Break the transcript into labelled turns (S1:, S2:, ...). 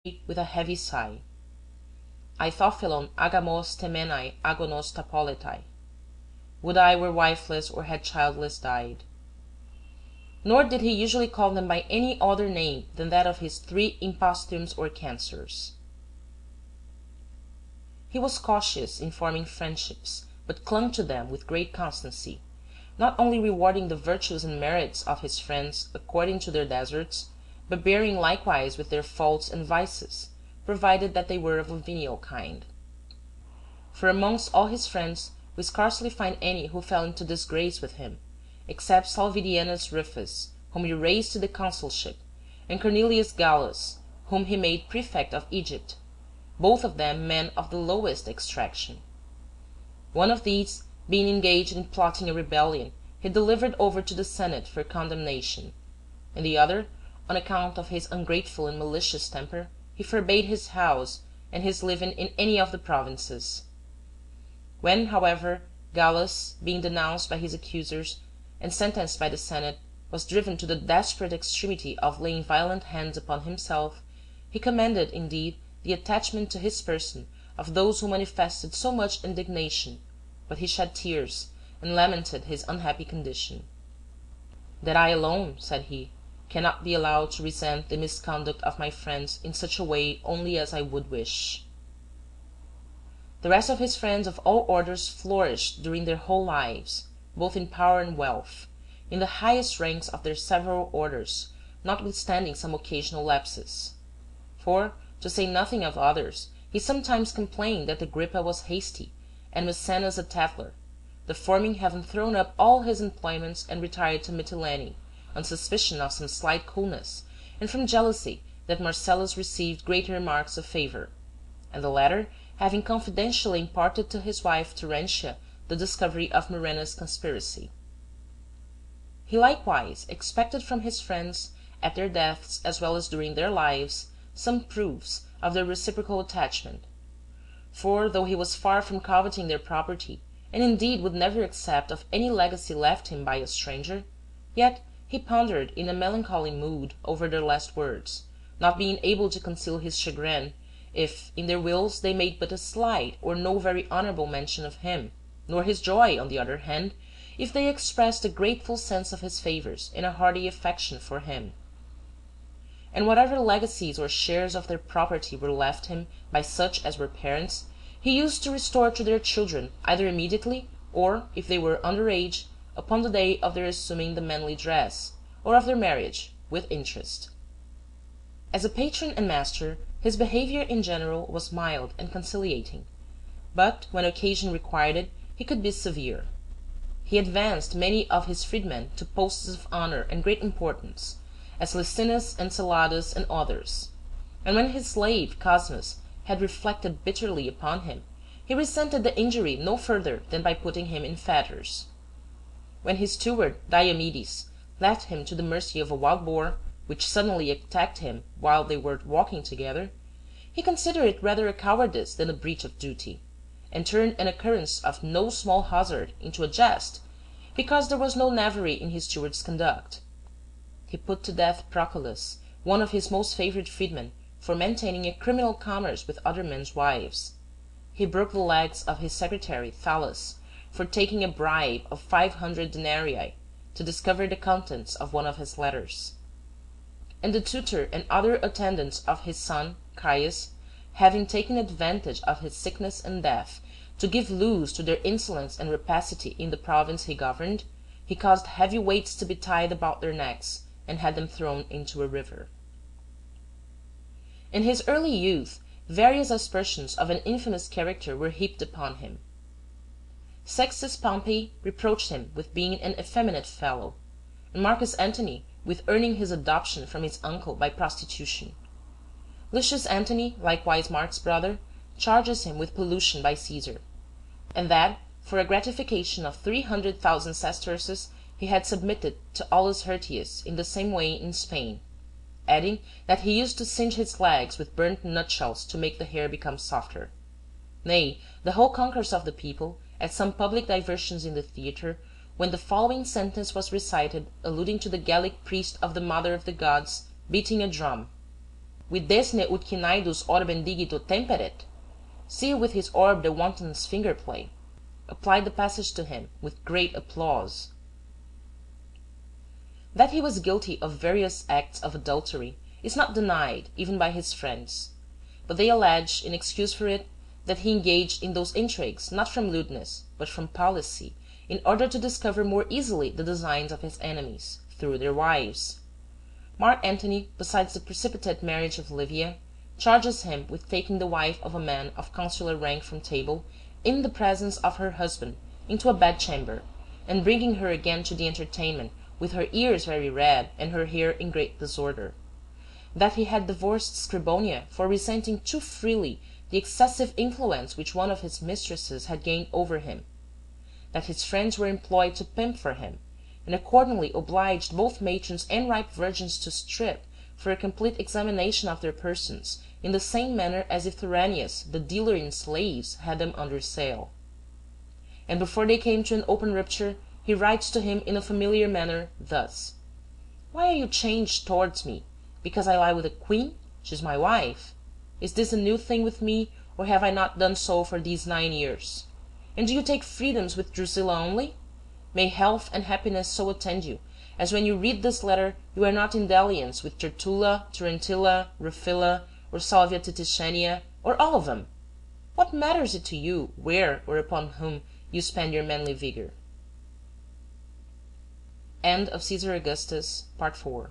S1: with a heavy sigh. Aithophelon agamos temenai agonos tapoletai. Would I were wifeless or had childless died. Nor did he usually call them by any other name than that of his 3 imposthumes or cancers. He was cautious in forming friendships, but clung to them with great constancy, not only rewarding the virtues and merits of his friends according to their deserts, but bearing likewise with their faults and vices, provided that they were of a venial kind. For amongst all his friends we scarcely find any who fell into disgrace with him, except Salvidianus Rufus, whom he raised to the consulship, and Cornelius Gallus, whom he made prefect of Egypt, both of them men of the lowest extraction. One of these, being engaged in plotting a rebellion, he delivered over to the Senate for condemnation, and the other, on account of his ungrateful and malicious temper, he forbade his house and his living in any of the provinces. When, however, Gallus, being denounced by his accusers and sentenced by the Senate, was driven to the desperate extremity of laying violent hands upon himself, he commended, indeed, the attachment to his person of those who manifested so much indignation, but he shed tears and lamented his unhappy condition. "That I alone," said he, "cannot be allowed to resent the misconduct of my friends in such a way only as I would wish." The rest of his friends of all orders flourished during their whole lives, both in power and wealth, in the highest ranks of their several orders, notwithstanding some occasional lapses. For, to say nothing of others, he sometimes complained that Agrippa was hasty, and Maecenas a tattler, the former having thrown up all his employments and retired to Mytilene, on suspicion of some slight coolness, and from jealousy that Marcellus received greater marks of favour, and the latter having confidentially imparted to his wife Terentia the discovery of Murena's conspiracy. He likewise expected from his friends, at their deaths as well as during their lives, some proofs of their reciprocal attachment. For, though he was far from coveting their property, and indeed would never accept of any legacy left him by a stranger, yet he pondered in a melancholy mood over their last words, not being able to conceal his chagrin if in their wills they made but a slight or no very honourable mention of him, nor his joy, on the other hand, if they expressed a grateful sense of his favours and a hearty affection for him. And whatever legacies or shares of their property were left him by such as were parents, he used to restore to their children either immediately, or, if they were under age, upon the day of their assuming the manly dress, or of their marriage, with interest. As a patron and master, his behaviour in general was mild and conciliating, but, when occasion required it, he could be severe. He advanced many of his freedmen to posts of honour and great importance, as Licinus and Celadus and others, and when his slave Cosmus had reflected bitterly upon him, he resented the injury no further than by putting him in fetters. When his steward Diomedes left him to the mercy of a wild boar, which suddenly attacked him while they were walking together, he considered it rather a cowardice than a breach of duty, and turned an occurrence of no small hazard into a jest, because there was no knavery in his steward's conduct. He put to death Proculus, one of his most favoured freedmen, for maintaining a criminal commerce with other men's wives. He broke the legs of his secretary Thallus for taking a bribe of 500 denarii to discover the contents of one of his letters. And the tutor and other attendants of his son Caius, having taken advantage of his sickness and death to give loose to their insolence and rapacity in the province he governed, he caused heavy weights to be tied about their necks, and had them thrown into a river. In his early youth, various aspersions of an infamous character were heaped upon him. Sextus Pompey reproached him with being an effeminate fellow, and Marcus Antony with earning his adoption from his uncle by prostitution. Lucius Antony, likewise Mark's brother, charges him with pollution by Caesar, and that, for a gratification of 300,000 sesterces, he had submitted to Aulus Hirtius in the same way in Spain, adding that he used to singe his legs with burnt nutshells to make the hair become softer. Nay, the whole concourse of the people, at some public diversions in the theatre, when the following sentence was recited alluding to the Gallic priest of the Mother of the Gods beating a drum: videsne ut cinaedus orbem digito temperet? See with his orb the wanton's finger play. Applied the passage to him with great applause. That he was guilty of various acts of adultery is not denied even by his friends, but they allege, in excuse for it, that he engaged in those intrigues not from lewdness but from policy, in order to discover more easily the designs of his enemies, through their wives. Mark Antony, besides the precipitate marriage of Livia, charges him with taking the wife of a man of consular rank from table, in the presence of her husband, into a bedchamber, and bringing her again to the entertainment with her ears very red and her hair in great disorder. That he had divorced Scribonia for resenting too freely the excessive influence which one of his mistresses had gained over him. That his friends were employed to pimp for him, and accordingly obliged both matrons and ripe virgins to strip, for a complete examination of their persons, in the same manner as if Tyrannus, the dealer in slaves, had them under sale. And before they came to an open rupture, he writes to him in a familiar manner thus: "Why are you changed towards me? Because I lie with a queen? She's my wife. Is this a new thing with me, or have I not done so for these 9 years? And do you take freedoms with Drusilla only? May health and happiness so attend you, as when you read this letter you are not in dalliance with Tertulla, Tarantilla, Ruffilla, or Salvia Titicania, or all of them. What matters it to you where or upon whom you spend your manly vigor?" End of Caesar Augustus, Part 4.